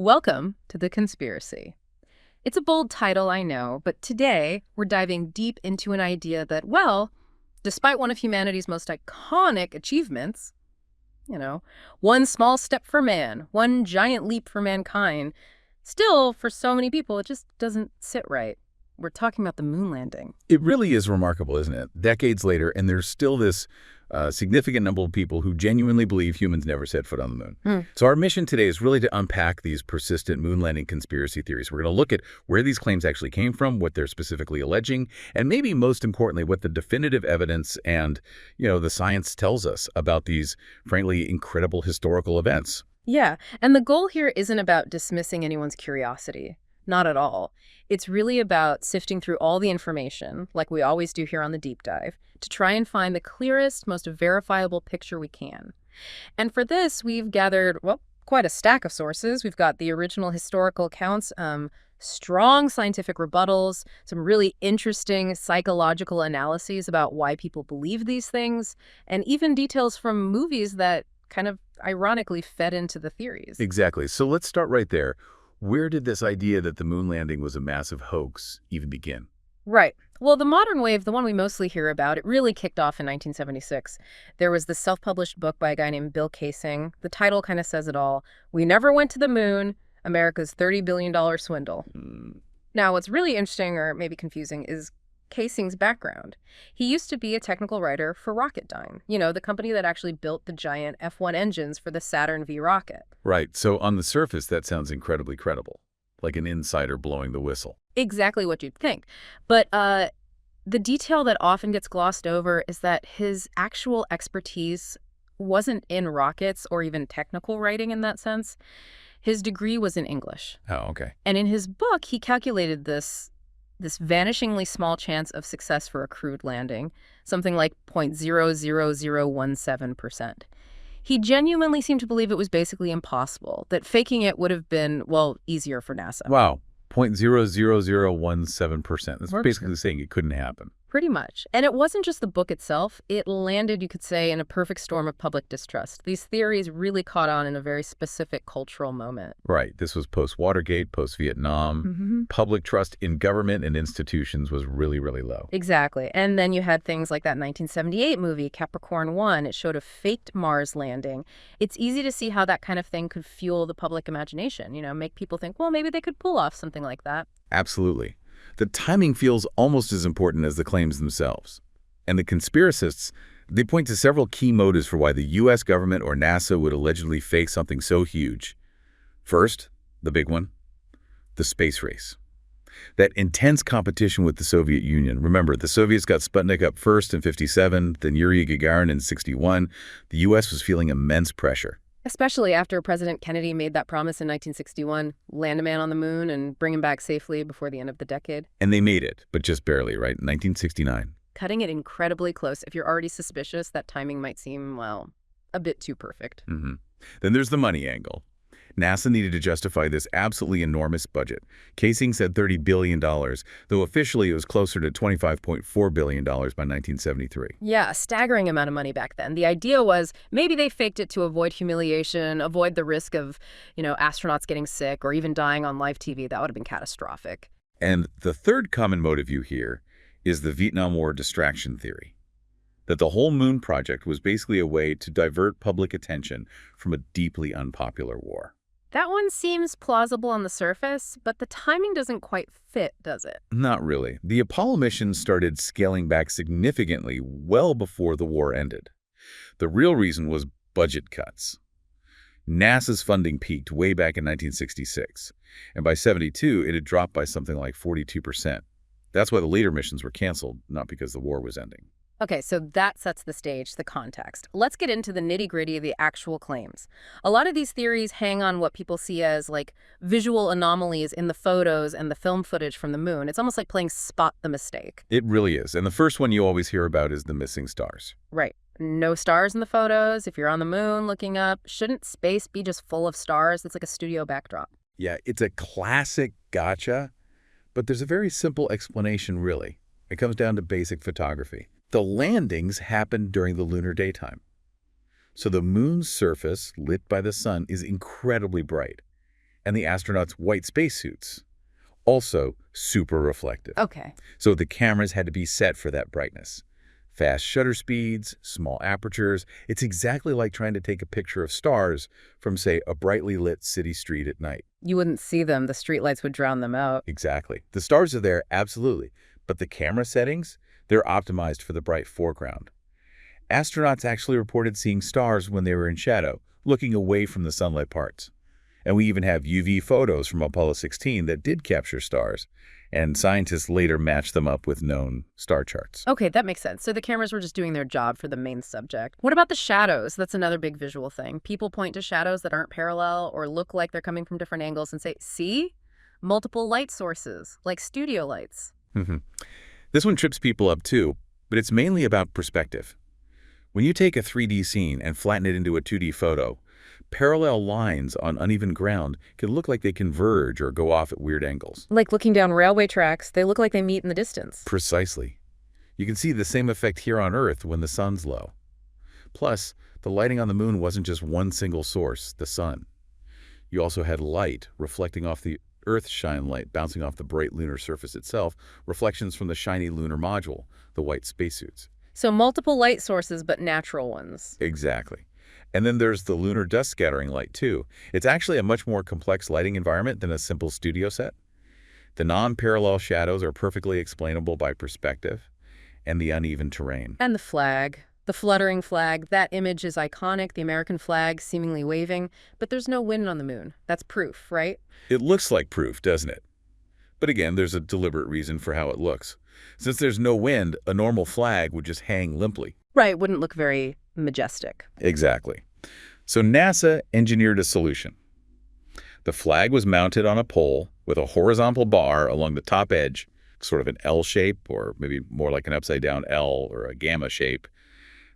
Welcome to The Conspiracy. It's a bold title, I know, but today we're diving deep into an idea that, well, despite one of humanity's most iconic achievements, one small step for man, one giant leap for mankind, still, for so many people, it just doesn't sit right. We're talking about the moon landing. It really is remarkable, isn't it? Decades later, and there's still this significant number of people who genuinely believe humans never set foot on the moon. So our mission today is really to unpack these persistent moon landing conspiracy theories. We're going to look at where these claims actually came from, what they're specifically alleging, and maybe most importantly, what the definitive evidence and, the science tells us about these, frankly, incredible historical events. Yeah, and the goal here isn't about dismissing anyone's curiosity. Not at all. It's really about sifting through all the information, like we always do here on the Deep Dive, to try and find the clearest, most verifiable picture we can. And for this, we've gathered, well, quite a stack of sources. We've got the original historical accounts, strong scientific rebuttals, some really interesting psychological analyses about why people believe these things, and even details from movies that kind of ironically fed into the theories. Exactly. So let's start right there. Where did this idea that the moon landing was a massive hoax even begin? Right. Well, the modern wave, the one we mostly hear about, it really kicked off in 1976. There was this self-published book by a guy named Bill Kaysing. The title kind of says it all. We Never Went to the Moon, America's $30 billion swindle. Now, what's really interesting, or maybe confusing, is Kaysing's background. He used to be a technical writer for Rocketdyne, the company that actually built the giant F-1 engines for the Saturn V rocket. Right. So on the surface, that sounds incredibly credible, like an insider blowing the whistle. Exactly what you'd think. But the detail that often gets glossed over is that his actual expertise wasn't in rockets or even technical writing in that sense. His degree was in English. Oh, okay. And in his book, he calculated this vanishingly small chance of success for a crewed landing, something like 0.00017%. He genuinely seemed to believe it was basically impossible, that faking it would have been, well, easier for NASA. Wow. 0.00017%. That's basically saying it couldn't happen. Pretty much. And it wasn't just the book itself. It landed, you could say, in a perfect storm of public distrust. These theories really caught on in a very specific cultural moment. Right. This was post-Watergate, post-Vietnam. Public trust in government and institutions was really, really low. Exactly. And then you had things like that 1978 movie, Capricorn 1. It showed a faked Mars landing. It's easy to see how that kind of thing could fuel the public imagination, make people think, well, maybe they could pull off something like that. Absolutely. The timing feels almost as important as the claims themselves. And the conspiracists, they point to several key motives for why the U.S. government or NASA would allegedly fake something so huge. First, the big one, the space race. That intense competition with the Soviet Union. Remember, the Soviets got Sputnik up first in '57, then Yuri Gagarin in '61. The U.S. was feeling immense pressure. Especially after President Kennedy made that promise in 1961, land a man on the moon and bring him back safely before the end of the decade. And they made it, but just barely, right? 1969. Cutting it incredibly close. If you're already suspicious, that timing might seem, well, a bit too perfect. Then there's the money angle. NASA needed to justify this absolutely enormous budget. Kaysing said $30 billion, though officially it was closer to $25.4 billion by 1973. Yeah, a staggering amount of money back then. The idea was maybe they faked it to avoid humiliation, avoid the risk of, astronauts getting sick or even dying on live TV. That would have been catastrophic. And the third common motive you hear is the Vietnam War distraction theory. That the whole moon project was basically a way to divert public attention from a deeply unpopular war. That one seems plausible on the surface, but the timing doesn't quite fit, does it? Not really. The Apollo mission started scaling back significantly well before the war ended. The real reason was budget cuts. NASA's funding peaked way back in 1966, and by '72, it had dropped by something like 42%. That's why the later missions were canceled, not because the war was ending. Okay, so that sets the stage, the context. Let's get into the nitty-gritty of the actual claims. A lot of these theories hang on what people see as, like, visual anomalies in the photos and the film footage from the moon. It's almost like playing spot the mistake. It really is. And the first one you always hear about is the missing stars. Right. No stars in the photos. If you're on the moon looking up, shouldn't space be just full of stars? It's like a studio backdrop. Yeah, it's a classic gotcha, but there's a very simple explanation, really. It comes down to basic photography. The landings happened during the lunar daytime. So the moon's surface, lit by the sun, is incredibly bright. and the astronauts' white spacesuits, also super reflective. Okay. So the cameras had to be set for that brightness. Fast shutter speeds, small apertures. It's exactly like trying to take a picture of stars from, say, a brightly lit city street at night. You wouldn't see them. The streetlights would drown them out. Exactly. The stars are there, absolutely. But the camera settings, they're optimized for the bright foreground. Astronauts actually reported seeing stars when they were in shadow, looking away from the sunlit parts. And we even have UV photos from Apollo 16 that did capture stars, and scientists later matched them up with known star charts. Okay, that makes sense. So the cameras were just doing their job for the main subject. What about the shadows? That's another big visual thing. People point to shadows that aren't parallel or look like they're coming from different angles and say, see? Multiple light sources, like studio lights. This one trips people up too, but it's mainly about perspective. When you take a 3D scene and flatten it into a 2D photo, parallel lines on uneven ground can look like they converge or go off at weird angles. Like looking down railway tracks, they look like they meet in the distance. Precisely. You can see the same effect here on Earth when the sun's low. Plus, the lighting on the moon wasn't just one single source, the sun. You also had light reflecting off the Earth's shine light bouncing off the bright lunar surface itself, reflections from the shiny lunar module, the white spacesuits. So multiple light sources, but natural ones. Exactly. And then there's the lunar dust scattering light, too. It's actually a much more complex lighting environment than a simple studio set. The non-parallel shadows are perfectly explainable by perspective and the uneven terrain. And the flag. The fluttering flag. That image is iconic, the American flag seemingly waving, but there's no wind on the moon. That's proof, right? It looks like proof, doesn't it? But again, there's a deliberate reason for how it looks. Since there's no wind, a normal flag would just hang limply. Right, wouldn't look very majestic. Exactly. So NASA engineered a solution. The flag was mounted on a pole with a horizontal bar along the top edge, sort of an L shape, or maybe more like an upside-down L or a gamma shape.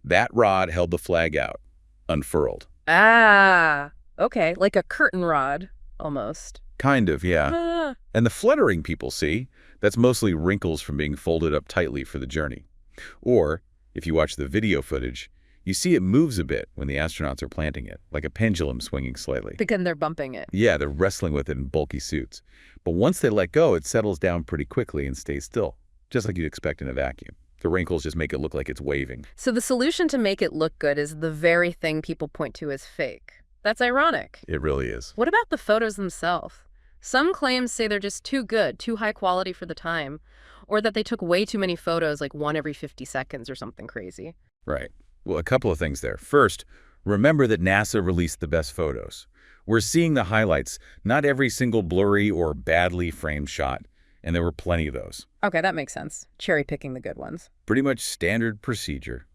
That rod held the flag out, unfurled. Ah, okay, like a curtain rod, almost. Kind of, yeah. Ah. And the fluttering people see, that's mostly wrinkles from being folded up tightly for the journey. Or, if you watch the video footage, you see it moves a bit when the astronauts are planting it, like a pendulum swinging slightly. Because they're bumping it. Yeah, they're wrestling with it in bulky suits. But once they let go, it settles down pretty quickly and stays still, just like you'd expect in a vacuum. The wrinkles just make it look like it's waving. So the solution to make it look good is the very thing people point to as fake. That's ironic. It really is. What about the photos themselves? Some claims say they're just too good, too high quality for the time, or that they took way too many photos, like one every 50 seconds or something crazy. Right. Well, a couple of things there. First, remember that NASA released the best photos. We're seeing the highlights, not every single blurry or badly framed shot, and there were plenty of those. Okay, that makes sense. Cherry picking the good ones. Pretty much standard procedure.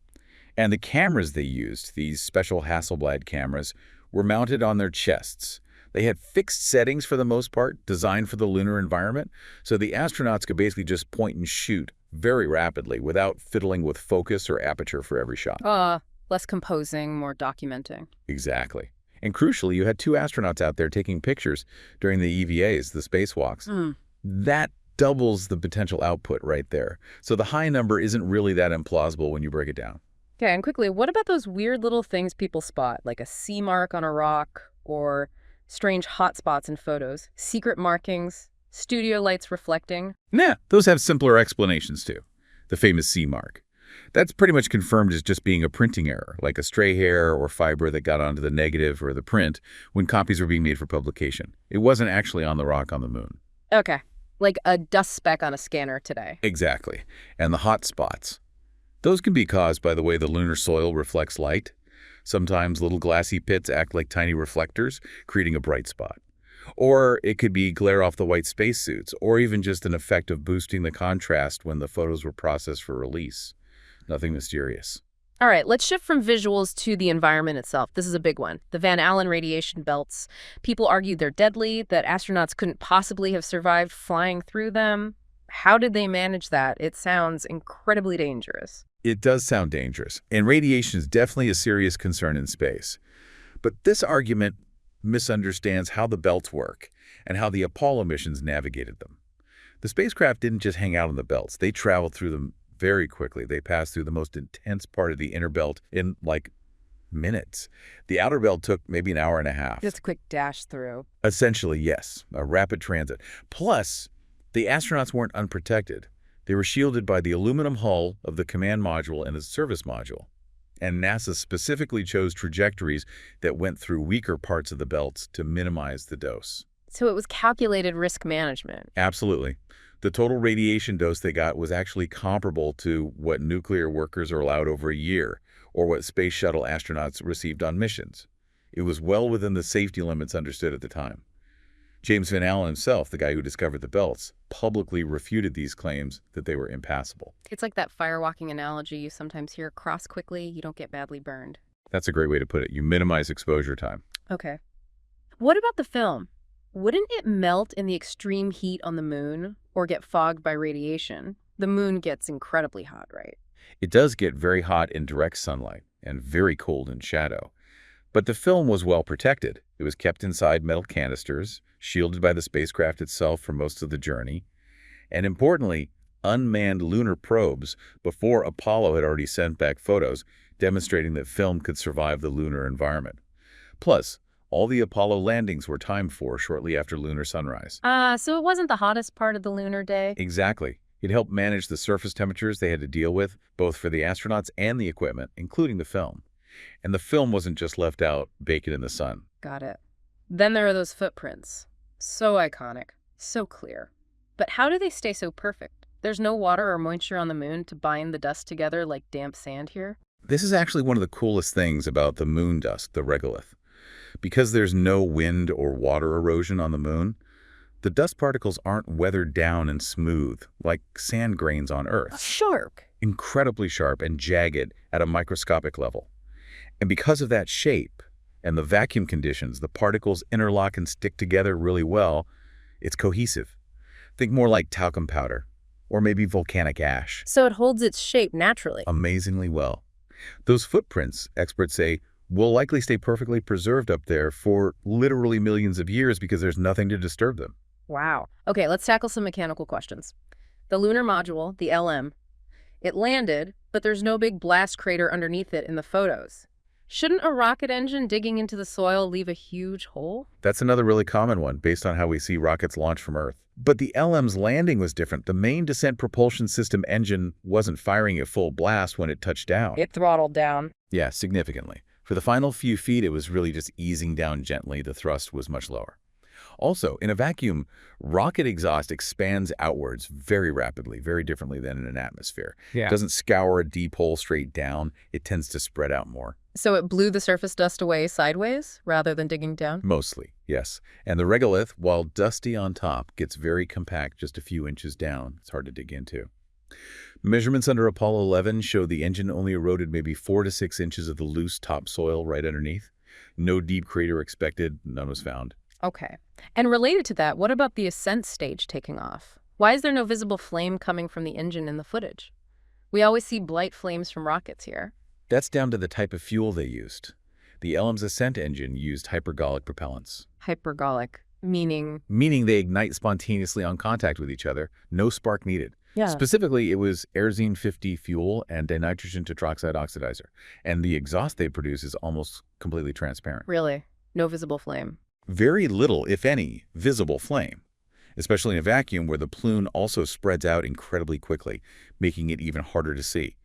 And the cameras they used, these special Hasselblad cameras, were mounted on their chests. They had fixed settings for the most part, designed for the lunar environment, so the astronauts could basically just point and shoot very rapidly without fiddling with focus or aperture for every shot. Less composing, more documenting. Exactly. And crucially, you had 2 astronauts out there taking pictures during the EVAs, the spacewalks. That doubles the potential output right there. So the high number isn't really that implausible when you break it down. Okay, and quickly, what about those weird little things people spot, like a C mark on a rock or strange hot spots in photos, secret markings, studio lights reflecting? Nah, those have simpler explanations too. The famous C mark. That's pretty much confirmed as just being a printing error, like a stray hair or fiber that got onto the negative or the print when copies were being made for publication. It wasn't actually on the rock on the moon. Okay, like a dust speck on a scanner today. Exactly. And the hot spots. Those can be caused by the way the lunar soil reflects light. Sometimes little glassy pits act like tiny reflectors, creating a bright spot. Or it could be glare off the white spacesuits, or even just an effect of boosting the contrast when the photos were processed for release. Nothing mysterious. All right, let's shift from visuals to the environment itself. This is a big one. The Van Allen radiation belts. People argue they're deadly, that astronauts couldn't possibly have survived flying through them. How did they manage that? It sounds incredibly dangerous. It does sound dangerous, and radiation is definitely a serious concern in space. But this argument misunderstands how the belts work and how the Apollo missions navigated them. The spacecraft didn't just hang out on the belts. They traveled through them very quickly. They passed through the most intense part of the inner belt in, like, Minutes. The outer belt took maybe an hour and a half. Just a quick dash through. Essentially, yes, a rapid transit. Plus, the astronauts weren't unprotected. They were shielded by the aluminum hull of the command module and the service module. And NASA specifically chose trajectories that went through weaker parts of the belts to minimize the dose. So it was calculated risk management. Absolutely. The total radiation dose they got was actually comparable to what nuclear workers are allowed over a year, or what space shuttle astronauts received on missions. It was well within the safety limits understood at the time. James Van Allen himself, the guy who discovered the belts, publicly refuted these claims that they were impassable. It's like that firewalking analogy you sometimes hear: cross quickly, you don't get badly burned. That's a great way to put it. You minimize exposure time. Okay. What about the film? Wouldn't it melt in the extreme heat on the moon or get fogged by radiation? The moon gets incredibly hot, right? It does get very hot in direct sunlight and very cold in shadow. But the film was well protected. It was kept inside metal canisters, shielded by the spacecraft itself for most of the journey, and importantly, unmanned lunar probes before Apollo had already sent back photos demonstrating that film could survive the lunar environment. Plus, all the Apollo landings were timed for shortly after lunar sunrise. So it wasn't the hottest part of the lunar day? Exactly. It helped manage the surface temperatures they had to deal with, both for the astronauts and the equipment, including the film. And the film wasn't just left out, baking in the sun. Got it. Then there are those footprints. So iconic, so clear. But how do they stay so perfect? There's no water or moisture on the moon to bind the dust together like damp sand here? This is actually one of the coolest things about the moon dust, the regolith. Because there's no wind or water erosion on the moon, the dust particles aren't weathered down and smooth, like sand grains on Earth. Sharp. Incredibly sharp and jagged at a microscopic level. And because of that shape and the vacuum conditions, the particles interlock and stick together really well. It's cohesive. Think more like talcum powder, or maybe volcanic ash. So it holds its shape naturally. Amazingly well. Those footprints, experts say, will likely stay perfectly preserved up there for literally millions of years because there's nothing to disturb them. Wow. Okay, let's tackle some mechanical questions. The lunar module, the LM, it landed, but there's no big blast crater underneath it in the photos. Shouldn't a rocket engine digging into the soil leave a huge hole? That's another really common one, based on how we see rockets launch from Earth. But the LM's landing was different. The main descent propulsion system engine wasn't firing at full blast when it touched down. It throttled down. Yeah, significantly. For the final few feet, it was really just easing down gently. The thrust was much lower. Also, in a vacuum, rocket exhaust expands outwards very rapidly, very differently than in an atmosphere. It doesn't scour a deep hole straight down. It tends to spread out more. So it blew the surface dust away sideways rather than digging down? Mostly, yes. And the regolith, while dusty on top, gets very compact just a few inches down. It's hard to dig into. Measurements under Apollo 11 show the engine only eroded maybe 4 to 6 inches of the loose topsoil right underneath. No deep crater expected. None was found. Okay. And related to that, what about the ascent stage taking off? Why is there no visible flame coming from the engine in the footage? We always see bright flames from rockets here. That's down to the type of fuel they used. The LM's ascent engine used hypergolic propellants. Hypergolic, meaning? Meaning they ignite spontaneously on contact with each other, no spark needed. Yeah. Specifically, it was Aerozine-50 fuel and dinitrogen tetroxide oxidizer. And the exhaust they produce is almost completely transparent. Really? No visible flame? Very little, if any, visible flame, especially in a vacuum where the plume also spreads out incredibly quickly, making it even harder to see.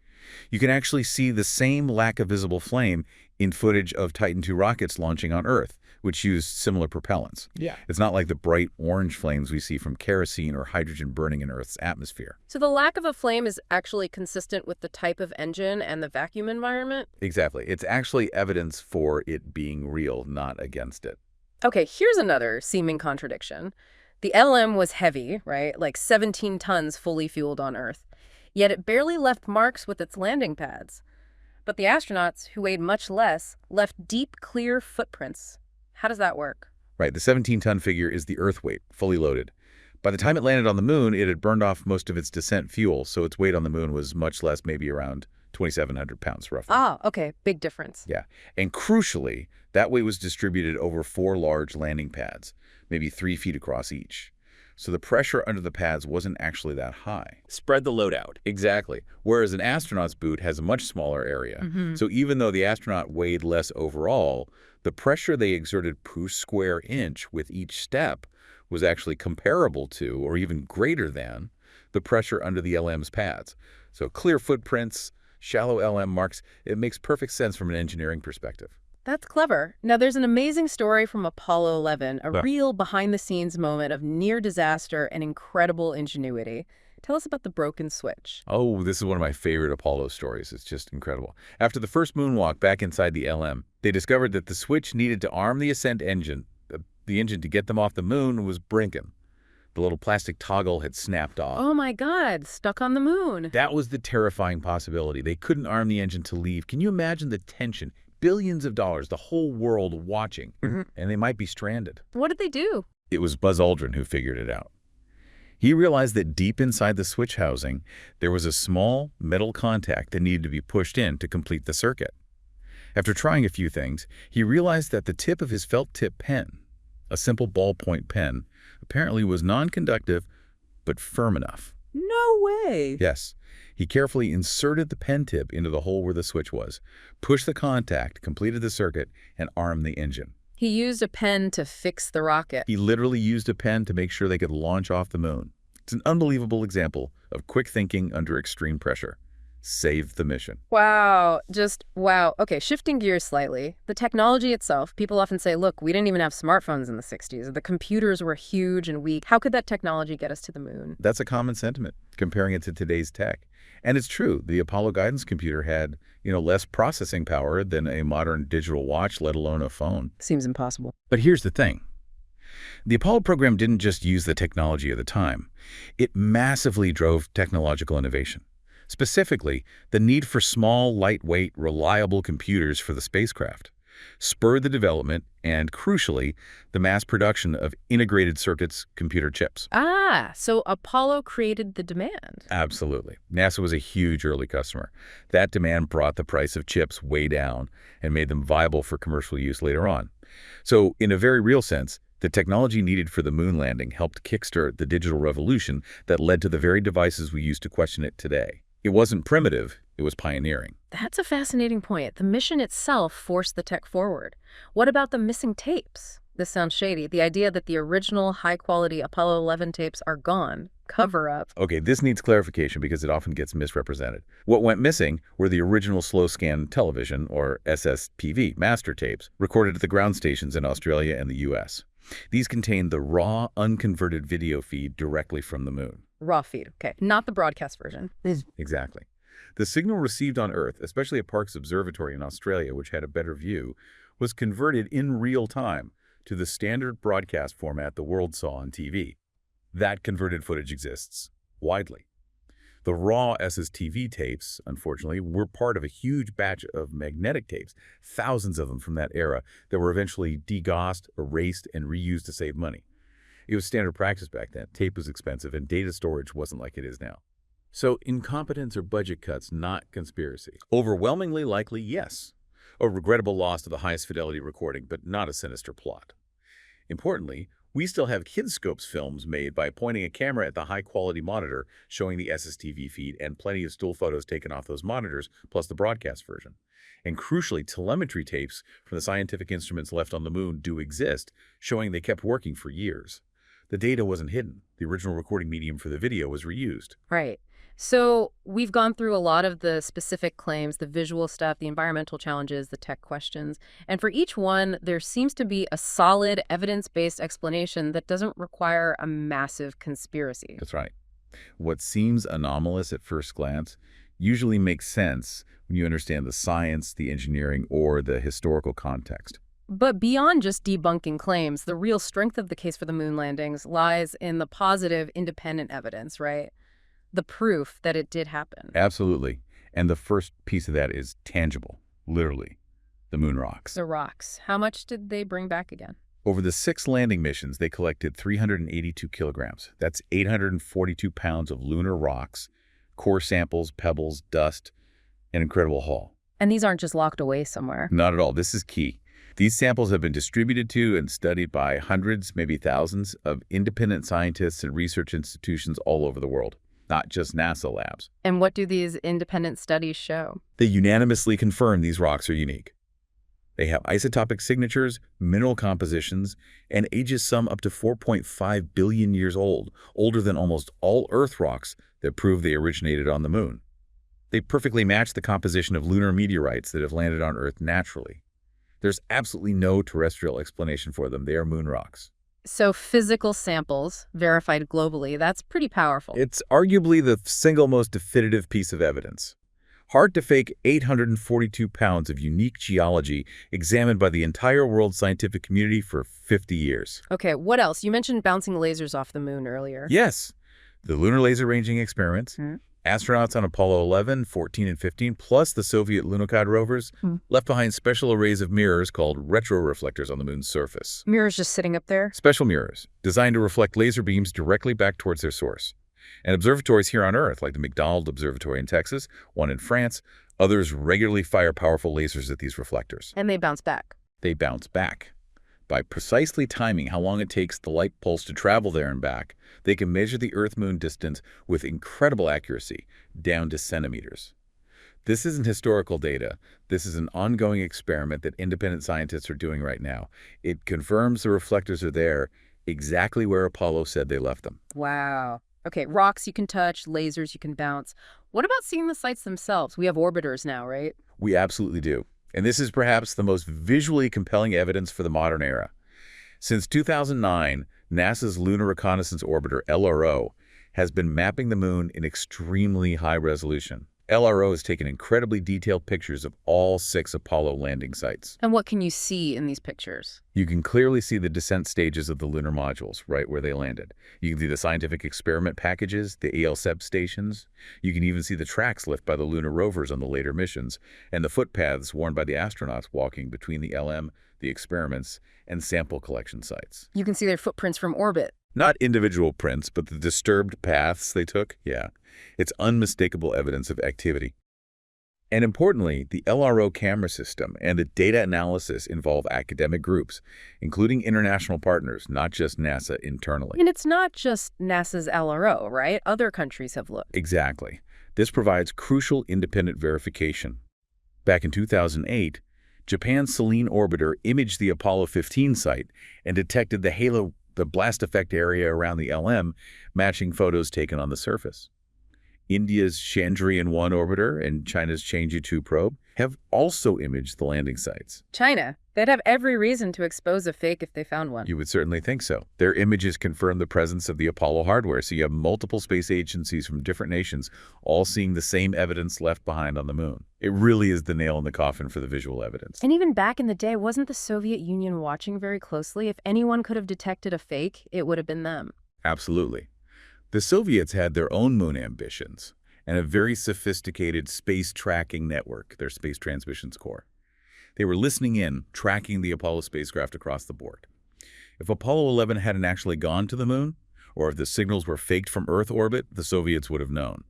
You can actually see the same lack of visible flame in footage of Titan II rockets launching on Earth, which used similar propellants. Yeah. It's not like the bright orange flames we see from kerosene or hydrogen burning in Earth's atmosphere. So the lack of a flame is actually consistent with the type of engine and the vacuum environment? Exactly. It's actually evidence for it being real, not against it. Okay, here's another seeming contradiction. The LM was heavy, right? Like 17 tons fully fueled on Earth. Yet it barely left marks with its landing pads. But the astronauts, who weighed much less, left deep, clear footprints. How does that work? Right, the 17-ton figure is the Earth weight, fully loaded. By the time it landed on the moon, it had burned off most of its descent fuel, so its weight on the moon was much less, maybe around 2,700 pounds, roughly. Ah, okay, big difference. Yeah, and crucially, that weight was distributed over 4 large landing pads, maybe 3 feet across each. So the pressure under the pads wasn't actually that high. Spread the load out. Exactly. Whereas an astronaut's boot has a much smaller area. So even though the astronaut weighed less overall, the pressure they exerted per square inch with each step was actually comparable to, or even greater than, the pressure under the LM's pads. So clear footprints, shallow LM marks, it makes perfect sense from an engineering perspective. That's clever. Now, there's an amazing story from Apollo 11, a real behind-the-scenes moment of near disaster and incredible ingenuity. Tell us about the broken switch. Oh, this is one of my favorite Apollo stories. It's just incredible. After the first moonwalk back inside the LM, they discovered that the switch needed to arm the ascent engine. The engine to get them off the moon was brinking. The little plastic toggle had snapped off. Oh my God, stuck on the moon. That was the terrifying possibility. They couldn't arm the engine to leave. Can you imagine the tension? Billions of dollars, the whole world watching, and they might be stranded. What did they do? It was Buzz Aldrin who figured it out. He realized that deep inside the switch housing, there was a small metal contact that needed to be pushed in to complete the circuit. After trying a few things, he realized that the tip of his felt-tip pen, a simple ballpoint pen, apparently was non-conductive but firm enough. No way. Yes. He carefully inserted the pen tip into the hole where the switch was, pushed the contact, completed the circuit, and armed the engine. He used a pen to fix the rocket. He literally used a pen to make sure they could launch off the moon. It's an unbelievable example of quick thinking under extreme pressure. Saved the mission. Wow, just wow. Okay, shifting gears slightly. The technology itself, people often say, look, we didn't even have smartphones in the 60s. The computers were huge and weak. How could that technology get us to the moon? That's a common sentiment, comparing it to today's tech. And it's true, the Apollo guidance computer had, less processing power than a modern digital watch, let alone a phone. Seems impossible. But here's the thing. The Apollo program didn't just use the technology of the time. It massively drove technological innovation. Specifically, the need for small, lightweight, reliable computers for the spacecraft spurred the development and, crucially, the mass production of integrated circuits computer chips. Ah, so Apollo created the demand. Absolutely. NASA was a huge early customer. That demand brought the price of chips way down and made them viable for commercial use later on. So, in a very real sense, the technology needed for the moon landing helped kickstart the digital revolution that led to the very devices we use to question it today. It wasn't primitive, it was pioneering. That's a fascinating point. The mission itself forced the tech forward. What about the missing tapes? This sounds shady. The idea that the original high-quality Apollo 11 tapes are gone. Cover up. Okay, this needs clarification because it often gets misrepresented. What went missing were the original slow-scan television, or SSPV, master tapes, recorded at the ground stations in Australia and the U.S. These contained the raw, unconverted video feed directly from the moon. Raw feed, okay. Not the broadcast version. Exactly. The signal received on Earth, especially at Parkes Observatory in Australia, which had a better view, was converted in real time to the standard broadcast format the world saw on TV. That converted footage exists widely. The raw SSTV tapes, unfortunately, were part of a huge batch of magnetic tapes, thousands of them from that era, that were eventually degaussed, erased, and reused to save money. It was standard practice back then. Tape was expensive, and data storage wasn't like it is now. So incompetence or budget cuts, not conspiracy. Overwhelmingly likely, yes. A regrettable loss of the highest fidelity recording, but not a sinister plot. Importantly, we still have Kidscopes films made by pointing a camera at the high-quality monitor showing the SSTV feed and plenty of still photos taken off those monitors, plus the broadcast version. And crucially, telemetry tapes from the scientific instruments left on the moon do exist, showing they kept working for years. The data wasn't hidden. The original recording medium for the video was reused. Right. So we've gone through a lot of the specific claims, the visual stuff, the environmental challenges, the tech questions. And for each one, there seems to be a solid evidence-based explanation that doesn't require a massive conspiracy. That's right. What seems anomalous at first glance usually makes sense when you understand the science, the engineering, or the historical context. But beyond just debunking claims, the real strength of the case for the moon landings lies in the positive, independent evidence, right? The proof that it did happen. Absolutely. And the first piece of that is tangible, literally, the moon rocks. The rocks. How much did they bring back again? Over the 6 landing missions, they collected 382 kilograms. That's 842 pounds of lunar rocks, core samples, pebbles, dust, an incredible haul. And these aren't just locked away somewhere. Not at all. This is key. These samples have been distributed to and studied by hundreds, maybe thousands, of independent scientists and research institutions all over the world, not just NASA labs. And what do these independent studies show? They unanimously confirm these rocks are unique. They have isotopic signatures, mineral compositions, and ages some up to 4.5 billion years old, older than almost all Earth rocks that prove they originated on the Moon. They perfectly match the composition of lunar meteorites that have landed on Earth naturally. There's absolutely no terrestrial explanation for them. They are moon rocks. So physical samples, verified globally, that's pretty powerful. It's arguably the single most definitive piece of evidence. Hard to fake 842 pounds of unique geology examined by the entire world scientific community for 50 years. Okay, what else? You mentioned bouncing lasers off the Moon earlier. Yes, the lunar laser ranging experiments, astronauts on Apollo 11, 14, and 15, plus the Soviet Lunokhod rovers, left behind special arrays of mirrors called retroreflectors on the Moon's surface. Mirrors just sitting up there? Special mirrors, designed to reflect laser beams directly back towards their source. And observatories here on Earth, like the McDonald Observatory in Texas, one in France, others regularly fire powerful lasers at these reflectors. And they bounce back. They bounce back. By precisely timing how long it takes the light pulse to travel there and back, they can measure the Earth-Moon distance with incredible accuracy, down to centimeters. This isn't historical data. This is an ongoing experiment that independent scientists are doing right now. It confirms the reflectors are there, exactly where Apollo said they left them. Wow. Okay, rocks you can touch, lasers you can bounce. What about seeing the sites themselves? We have orbiters now, right? We absolutely do. And this is perhaps the most visually compelling evidence for the modern era. Since 2009, NASA's Lunar Reconnaissance Orbiter, LRO, has been mapping the Moon in extremely high resolution. LRO has taken incredibly detailed pictures of all 6 Apollo landing sites. And what can you see in these pictures? You can clearly see the descent stages of the lunar modules, right where they landed. You can see the scientific experiment packages, the ALSEP stations. You can even see the tracks left by the lunar rovers on the later missions, and the footpaths worn by the astronauts walking between the LM, the experiments, and sample collection sites. You can see their footprints from orbit. Not individual prints, but the disturbed paths they took. Yeah, it's unmistakable evidence of activity. And importantly, the LRO camera system and the data analysis involve academic groups, including international partners, not just NASA internally. And it's not just NASA's LRO, right? Other countries have looked. Exactly. This provides crucial independent verification. Back in 2008, Japan's Selene orbiter imaged the Apollo 15 site and detected the halo, the blast effect area around the LM, matching photos taken on the surface. India's Chandrayaan-1 orbiter and China's Chang'e-2 probe have also imaged the landing sites. China, they'd have every reason to expose a fake if they found one. You would certainly think so. Their images confirm the presence of the Apollo hardware, so you have multiple space agencies from different nations all seeing the same evidence left behind on the Moon. It really is the nail in the coffin for the visual evidence. And even back in the day, wasn't the Soviet Union watching very closely? If anyone could have detected a fake, it would have been them. Absolutely. The Soviets had their own moon ambitions and a very sophisticated space tracking network, their Space Transmissions Corps. They were listening in, tracking the Apollo spacecraft across the board. If Apollo 11 hadn't actually gone to the Moon, or if the signals were faked from Earth orbit, the Soviets would have known.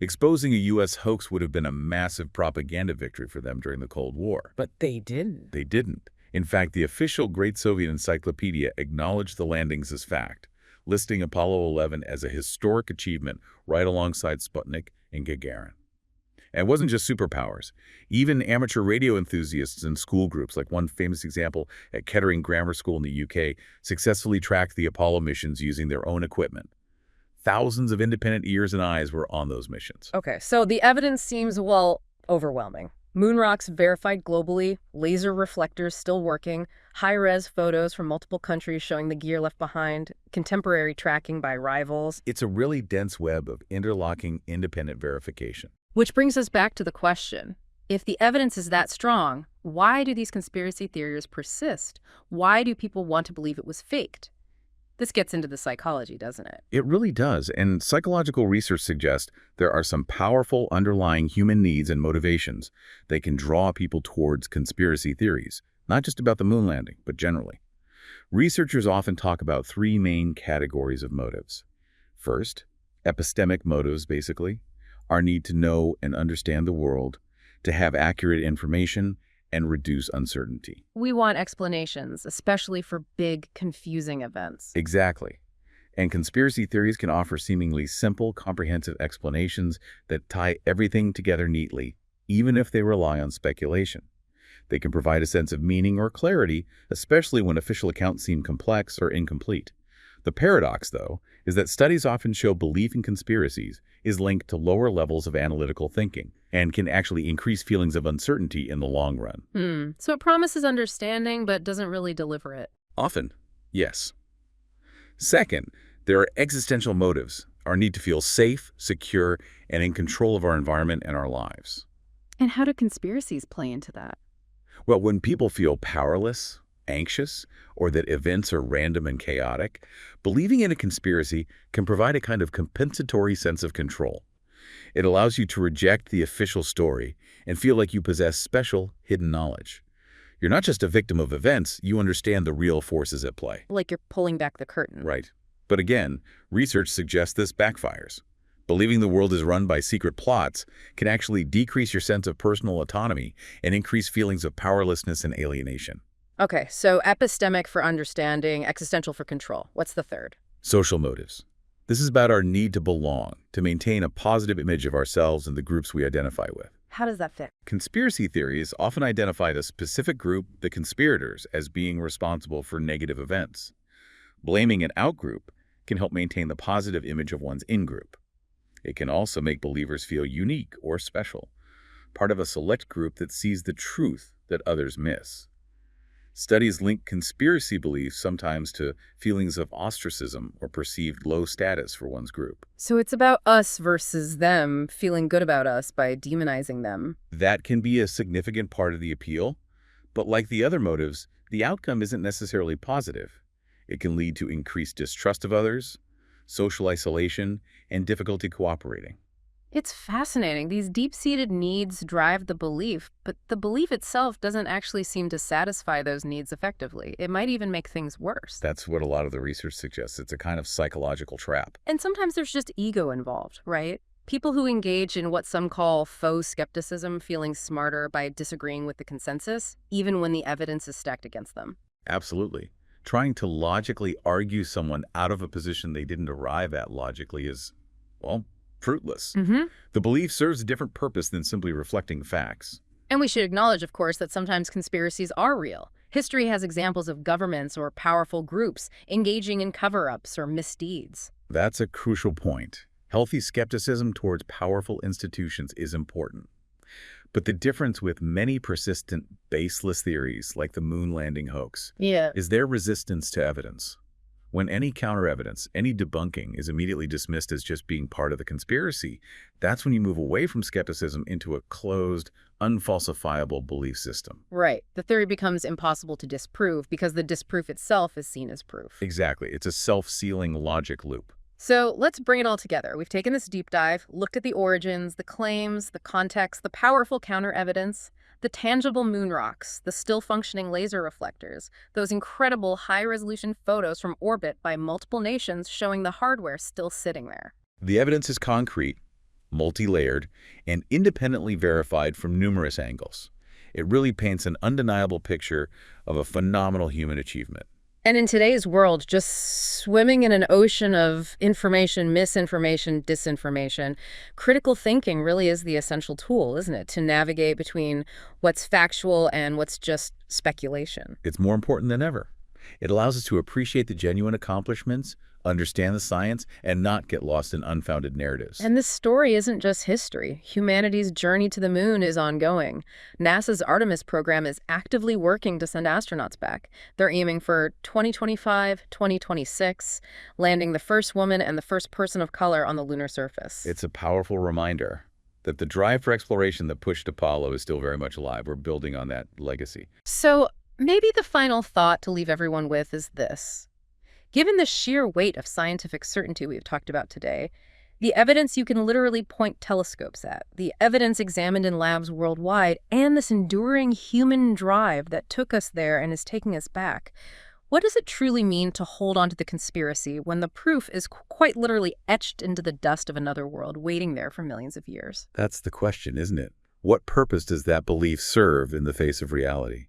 Exposing a U.S. hoax would have been a massive propaganda victory for them during the Cold War. But they didn't. They didn't. In fact, the official Great Soviet Encyclopedia acknowledged the landings as fact, listing Apollo 11 as a historic achievement right alongside Sputnik and Gagarin. And it wasn't just superpowers. Even amateur radio enthusiasts and school groups, like one famous example at Kettering Grammar School in the UK, successfully tracked the Apollo missions using their own equipment. Thousands of independent ears and eyes were on those missions. Okay, so the evidence seems, well, overwhelming. Moon rocks verified globally, laser reflectors still working, high-res photos from multiple countries showing the gear left behind, contemporary tracking by rivals. It's a really dense web of interlocking independent verification. Which brings us back to the question, if the evidence is that strong, why do these conspiracy theories persist? Why do people want to believe it was faked? This gets into the psychology, doesn't it? It really does, and psychological research suggests there are some powerful underlying human needs and motivations that can draw people towards conspiracy theories, not just about the moon landing, but generally. Researchers often talk about 3 main categories of motives. First, epistemic motives, basically, our need to know and understand the world, to have accurate information, and reduce uncertainty. We want explanations, especially for big, confusing events. Exactly. And conspiracy theories can offer seemingly simple, comprehensive explanations that tie everything together neatly, even if they rely on speculation. They can provide a sense of meaning or clarity, especially when official accounts seem complex or incomplete. The paradox, though, is that studies often show belief in conspiracies is linked to lower levels of analytical thinking and can actually increase feelings of uncertainty in the long run. So it promises understanding, but doesn't really deliver it. Often, yes. Second, there are existential motives, our need to feel safe, secure, and in control of our environment and our lives. And how do conspiracies play into that? Well, when people feel powerless, anxious, or that events are random and chaotic, believing in a conspiracy can provide a kind of compensatory sense of control. It allows you to reject the official story and feel like you possess special, hidden knowledge. You're not just a victim of events, you understand the real forces at play. Like you're pulling back the curtain. Right. But again, research suggests this backfires. Believing the world is run by secret plots can actually decrease your sense of personal autonomy and increase feelings of powerlessness and alienation. Okay, so epistemic for understanding, existential for control. What's the third? Social motives. This is about our need to belong, to maintain a positive image of ourselves and the groups we identify with. How does that fit? Conspiracy theories often identify the specific group, the conspirators, as being responsible for negative events. Blaming an outgroup can help maintain the positive image of one's in-group. It can also make believers feel unique or special, part of a select group that sees the truth that others miss. Studies link conspiracy beliefs sometimes to feelings of ostracism or perceived low status for one's group. So it's about us versus them, feeling good about us by demonizing them. That can be a significant part of the appeal, but like the other motives, the outcome isn't necessarily positive. It can lead to increased distrust of others, social isolation, and difficulty cooperating. It's fascinating. These deep-seated needs drive the belief, but the belief itself doesn't actually seem to satisfy those needs effectively. It might even make things worse. That's what a lot of the research suggests. It's a kind of psychological trap. And sometimes there's just ego involved, right? People who engage in what some call faux skepticism, feeling smarter by disagreeing with the consensus, even when the evidence is stacked against them. Absolutely. Trying to logically argue someone out of a position they didn't arrive at logically is, well, fruitless. The belief serves a different purpose than simply reflecting facts. And we should acknowledge, of course, that sometimes conspiracies are real. History has examples of governments or powerful groups engaging in cover-ups or misdeeds. That's a crucial point. Healthy skepticism towards powerful institutions is important. But the difference with many persistent, baseless theories like the moon landing hoax is their resistance to evidence. When any counter-evidence, any debunking is immediately dismissed as just being part of the conspiracy, that's when you move away from skepticism into a closed, unfalsifiable belief system. Right. The theory becomes impossible to disprove because the disproof itself is seen as proof. Exactly. It's a self-sealing logic loop. So let's bring it all together. We've taken this deep dive, looked at the origins, the claims, the context, the powerful counter-evidence, the tangible moon rocks, the still-functioning laser reflectors, those incredible high-resolution photos from orbit by multiple nations showing the hardware still sitting there. The evidence is concrete, multi-layered, and independently verified from numerous angles. It really paints an undeniable picture of a phenomenal human achievement. And in today's world, just swimming in an ocean of information, misinformation, disinformation, critical thinking really is the essential tool, isn't it, to navigate between what's factual and what's just speculation. It's more important than ever. It allows us to appreciate the genuine accomplishments, understand the science, and not get lost in unfounded narratives. And this story isn't just history. Humanity's journey to the moon is ongoing. NASA's Artemis program is actively working to send astronauts back. They're aiming for 2025, 2026, landing the first woman and the first person of color on the lunar surface. It's a powerful reminder that the drive for exploration that pushed Apollo is still very much alive. We're building on that legacy. So maybe the final thought to leave everyone with is this. Given the sheer weight of scientific certainty we've talked about today, the evidence you can literally point telescopes at, the evidence examined in labs worldwide, and this enduring human drive that took us there and is taking us back, what does it truly mean to hold on to the conspiracy when the proof is quite literally etched into the dust of another world, waiting there for millions of years? That's the question, isn't it? What purpose does that belief serve in the face of reality?